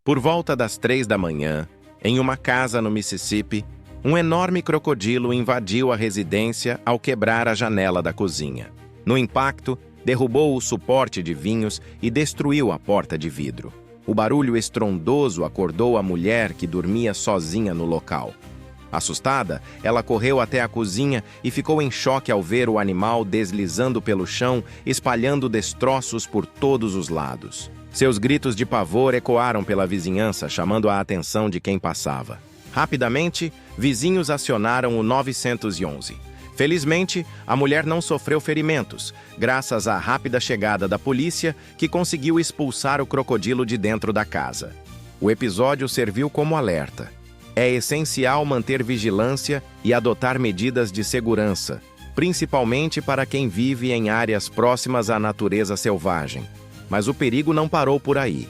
Por volta das 3 da manhã, em uma casa no Mississippi, um enorme crocodilo invadiu a residência ao quebrar a janela da cozinha. No impacto, derrubou o suporte de vinhos e destruiu a porta de vidro. O barulho estrondoso acordou a mulher que dormia sozinha no local. Assustada, ela correu até a cozinha e ficou em choque ao ver o animal deslizando pelo chão, espalhando destroços por todos os lados. Seus gritos de pavor ecoaram pela vizinhança, chamando a atenção de quem passava. Rapidamente, vizinhos acionaram o 911. Felizmente, a mulher não sofreu ferimentos, graças à rápida chegada da polícia, que conseguiu expulsar o crocodilo de dentro da casa. O episódio serviu como alerta. É essencial manter vigilância e adotar medidas de segurança, principalmente para quem vive em áreas próximas à natureza selvagem. Mas o perigo não parou por aí.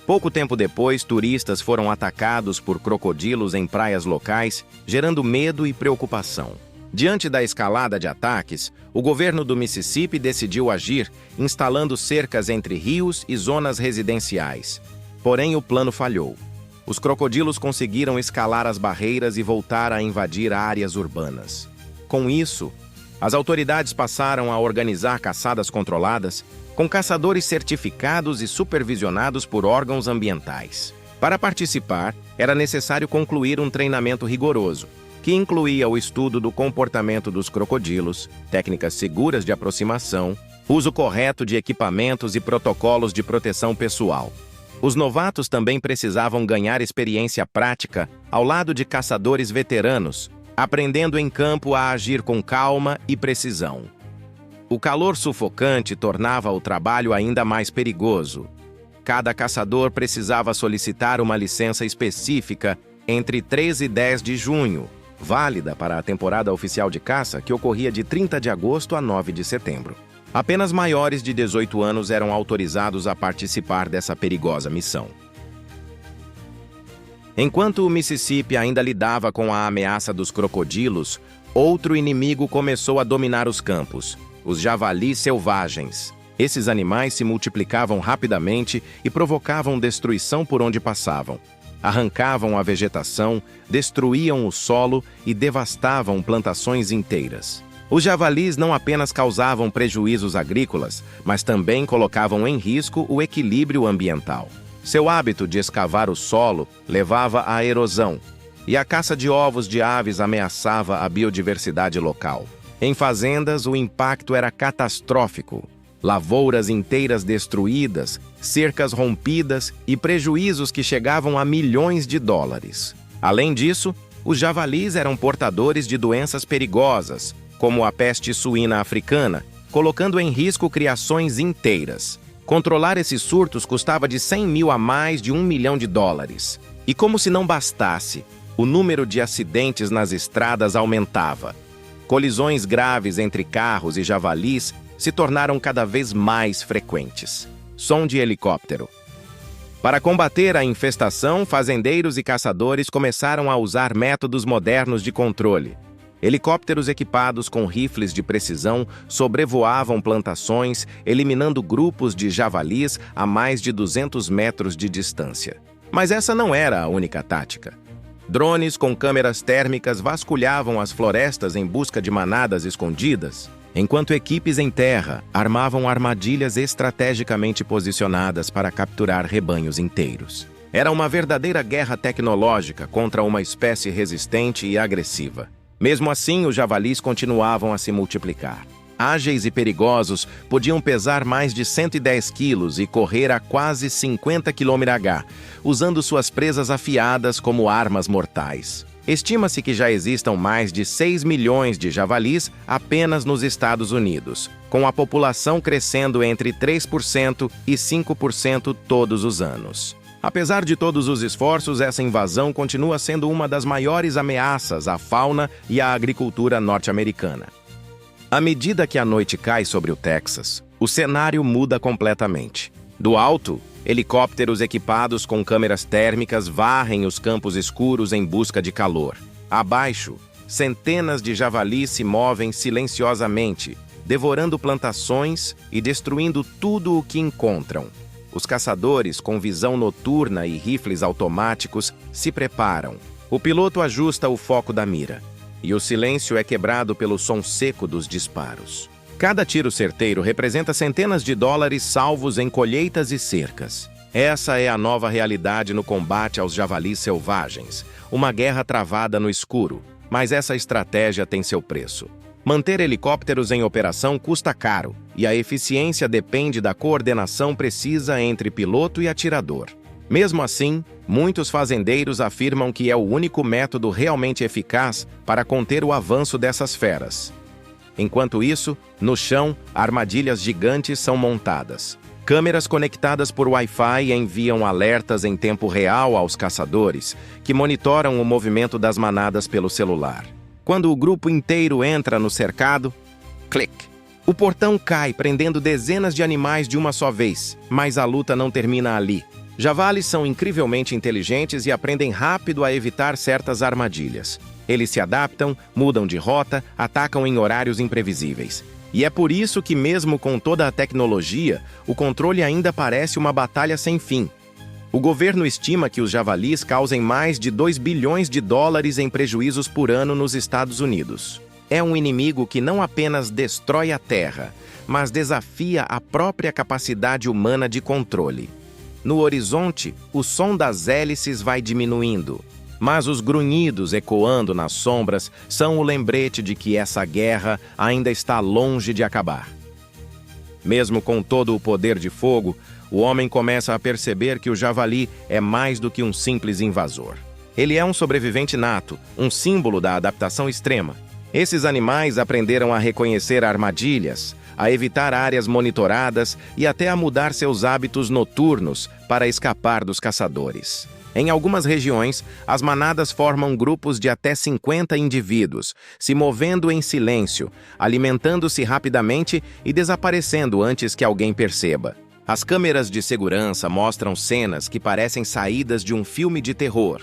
Pouco tempo depois, turistas foram atacados por crocodilos em praias locais, gerando medo e preocupação. Diante da escalada de ataques, o governo do Mississippi decidiu agir, instalando cercas entre rios e zonas residenciais. Porém, o plano falhou. Os crocodilos conseguiram escalar as barreiras e voltar a invadir áreas urbanas. Com isso, as autoridades passaram a organizar caçadas controladas, com caçadores certificados e supervisionados por órgãos ambientais. Para participar, era necessário concluir um treinamento rigoroso, que incluía o estudo do comportamento dos crocodilos, técnicas seguras de aproximação, uso correto de equipamentos e protocolos de proteção pessoal. Os novatos também precisavam ganhar experiência prática ao lado de caçadores veteranos, aprendendo em campo a agir com calma e precisão. O calor sufocante tornava o trabalho ainda mais perigoso. Cada caçador precisava solicitar uma licença específica entre 3 e 10 de junho, válida para a temporada oficial de caça, que ocorria de 30 de agosto a 9 de setembro. Apenas maiores de 18 anos eram autorizados a participar dessa perigosa missão. Enquanto o Mississippi ainda lidava com a ameaça dos crocodilos, outro inimigo começou a dominar os campos: os javalis selvagens. Esses animais se multiplicavam rapidamente e provocavam destruição por onde passavam. Arrancavam a vegetação, destruíam o solo e devastavam plantações inteiras. Os javalis não apenas causavam prejuízos agrícolas, mas também colocavam em risco o equilíbrio ambiental. Seu hábito de escavar o solo levava à erosão, e a caça de ovos de aves ameaçava a biodiversidade local. Em fazendas, o impacto era catastrófico. Lavouras inteiras destruídas, cercas rompidas e prejuízos que chegavam a milhões de dólares. Além disso, os javalis eram portadores de doenças perigosas, como a peste suína africana, colocando em risco criações inteiras. Controlar esses surtos custava de 100 mil a mais de 1 milhão de dólares. E como se não bastasse, o número de acidentes nas estradas aumentava. Colisões graves entre carros e javalis se tornaram cada vez mais frequentes. Som de helicóptero. Para combater a infestação, fazendeiros e caçadores começaram a usar métodos modernos de controle. Helicópteros equipados com rifles de precisão sobrevoavam plantações, eliminando grupos de javalis a mais de 200 metros de distância. Mas essa não era a única tática. Drones com câmeras térmicas vasculhavam as florestas em busca de manadas escondidas, enquanto equipes em terra armavam armadilhas estrategicamente posicionadas para capturar rebanhos inteiros. Era uma verdadeira guerra tecnológica contra uma espécie resistente e agressiva. Mesmo assim, os javalis continuavam a se multiplicar. Ágeis e perigosos, podiam pesar mais de 110 quilos e correr a quase 50 km/h, usando suas presas afiadas como armas mortais. Estima-se que já existam mais de 6 milhões de javalis apenas nos Estados Unidos, com a população crescendo entre 3% e 5% todos os anos. Apesar de todos os esforços, essa invasão continua sendo uma das maiores ameaças à fauna e à agricultura norte-americana. À medida que a noite cai sobre o Texas, o cenário muda completamente. Do alto, helicópteros equipados com câmeras térmicas varrem os campos escuros em busca de calor. Abaixo, centenas de javalis se movem silenciosamente, devorando plantações e destruindo tudo o que encontram. Os caçadores, com visão noturna e rifles automáticos, se preparam. O piloto ajusta o foco da mira, e o silêncio é quebrado pelo som seco dos disparos. Cada tiro certeiro representa centenas de dólares salvos em colheitas e cercas. Essa é a nova realidade no combate aos javalis selvagens, uma guerra travada no escuro, mas essa estratégia tem seu preço. Manter helicópteros em operação custa caro, e a eficiência depende da coordenação precisa entre piloto e atirador. Mesmo assim, muitos fazendeiros afirmam que é o único método realmente eficaz para conter o avanço dessas feras. Enquanto isso, no chão, armadilhas gigantes são montadas. Câmeras conectadas por Wi-Fi enviam alertas em tempo real aos caçadores, que monitoram o movimento das manadas pelo celular. Quando o grupo inteiro entra no cercado, clique! O portão cai, prendendo dezenas de animais de uma só vez, mas a luta não termina ali. Javalis são incrivelmente inteligentes e aprendem rápido a evitar certas armadilhas. Eles se adaptam, mudam de rota, atacam em horários imprevisíveis. E é por isso que, mesmo com toda a tecnologia, o controle ainda parece uma batalha sem fim. O governo estima que os javalis causem mais de 2 bilhões de dólares em prejuízos por ano nos Estados Unidos. É um inimigo que não apenas destrói a terra, mas desafia a própria capacidade humana de controle. No horizonte, o som das hélices vai diminuindo, mas os grunhidos ecoando nas sombras são o lembrete de que essa guerra ainda está longe de acabar. Mesmo com todo o poder de fogo, o homem começa a perceber que o javali é mais do que um simples invasor. Ele é um sobrevivente nato, um símbolo da adaptação extrema. Esses animais aprenderam a reconhecer armadilhas, a evitar áreas monitoradas e até a mudar seus hábitos noturnos para escapar dos caçadores. Em algumas regiões, as manadas formam grupos de até 50 indivíduos, se movendo em silêncio, alimentando-se rapidamente e desaparecendo antes que alguém perceba. As câmeras de segurança mostram cenas que parecem saídas de um filme de terror.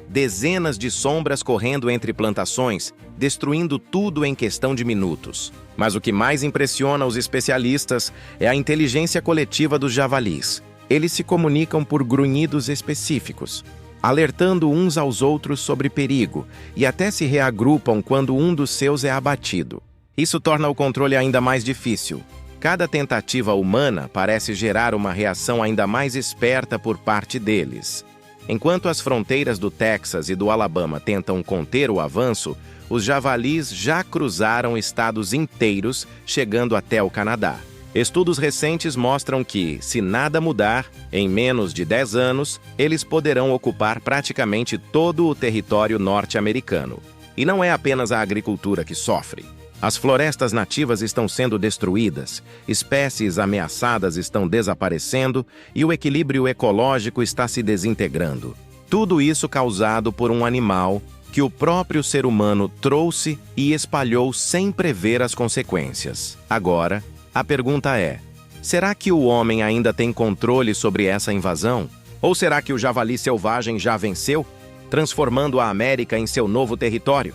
Dezenas de sombras correndo entre plantações, destruindo tudo em questão de minutos. Mas o que mais impressiona os especialistas é a inteligência coletiva dos javalis. Eles se comunicam por grunhidos específicos, alertando uns aos outros sobre perigo e até se reagrupam quando um dos seus é abatido. Isso torna o controle ainda mais difícil. Cada tentativa humana parece gerar uma reação ainda mais esperta por parte deles. Enquanto as fronteiras do Texas e do Alabama tentam conter o avanço, os javalis já cruzaram estados inteiros, chegando até o Canadá. Estudos recentes mostram que, se nada mudar, em menos de 10 anos, eles poderão ocupar praticamente todo o território norte-americano. E não é apenas a agricultura que sofre. As florestas nativas estão sendo destruídas, espécies ameaçadas estão desaparecendo e o equilíbrio ecológico está se desintegrando. Tudo isso causado por um animal que o próprio ser humano trouxe e espalhou sem prever as consequências. Agora, a pergunta é: será que o homem ainda tem controle sobre essa invasão? Ou será que o javali selvagem já venceu, transformando a América em seu novo território?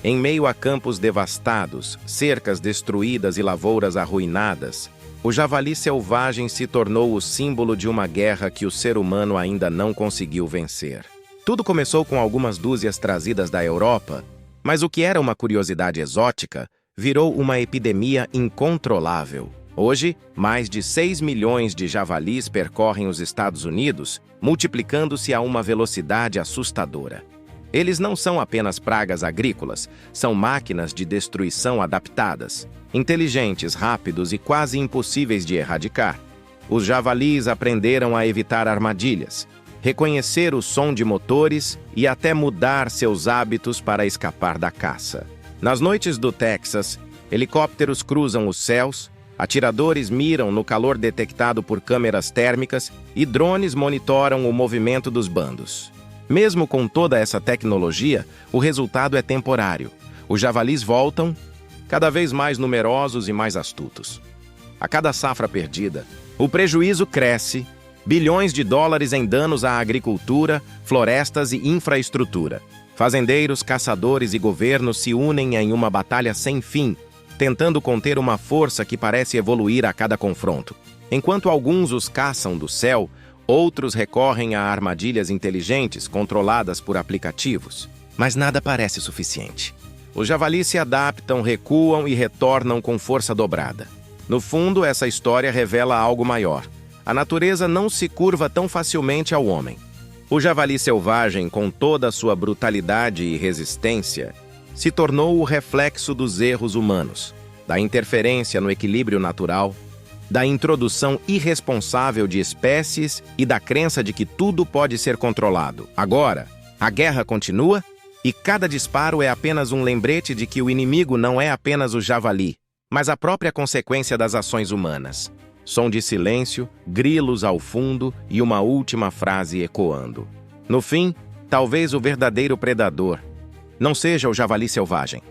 Em meio a campos devastados, cercas destruídas e lavouras arruinadas, o javali selvagem se tornou o símbolo de uma guerra que o ser humano ainda não conseguiu vencer. Tudo começou com algumas dúzias trazidas da Europa, mas o que era uma curiosidade exótica virou uma epidemia incontrolável. Hoje, mais de 6 milhões de javalis percorrem os Estados Unidos, multiplicando-se a uma velocidade assustadora. Eles não são apenas pragas agrícolas, são máquinas de destruição adaptadas, inteligentes, rápidos e quase impossíveis de erradicar. Os javalis aprenderam a evitar armadilhas, reconhecer o som de motores e até mudar seus hábitos para escapar da caça. Nas noites do Texas, helicópteros cruzam os céus, atiradores miram no calor detectado por câmeras térmicas e drones monitoram o movimento dos bandos. Mesmo com toda essa tecnologia, o resultado é temporário. Os javalis voltam, cada vez mais numerosos e mais astutos. A cada safra perdida, o prejuízo cresce, bilhões de dólares em danos à agricultura, florestas e infraestrutura. Fazendeiros, caçadores e governos se unem em uma batalha sem fim, tentando conter uma força que parece evoluir a cada confronto. Enquanto alguns os caçam do céu, outros recorrem a armadilhas inteligentes controladas por aplicativos. Mas nada parece suficiente. Os javalis se adaptam, recuam e retornam com força dobrada. No fundo, essa história revela algo maior. A natureza não se curva tão facilmente ao homem. O javali selvagem, com toda a sua brutalidade e resistência, se tornou o reflexo dos erros humanos, da interferência no equilíbrio natural, da introdução irresponsável de espécies e da crença de que tudo pode ser controlado. Agora, a guerra continua e cada disparo é apenas um lembrete de que o inimigo não é apenas o javali, mas a própria consequência das ações humanas. Som de silêncio, grilos ao fundo e uma última frase ecoando. No fim, talvez o verdadeiro predador não seja o javali selvagem,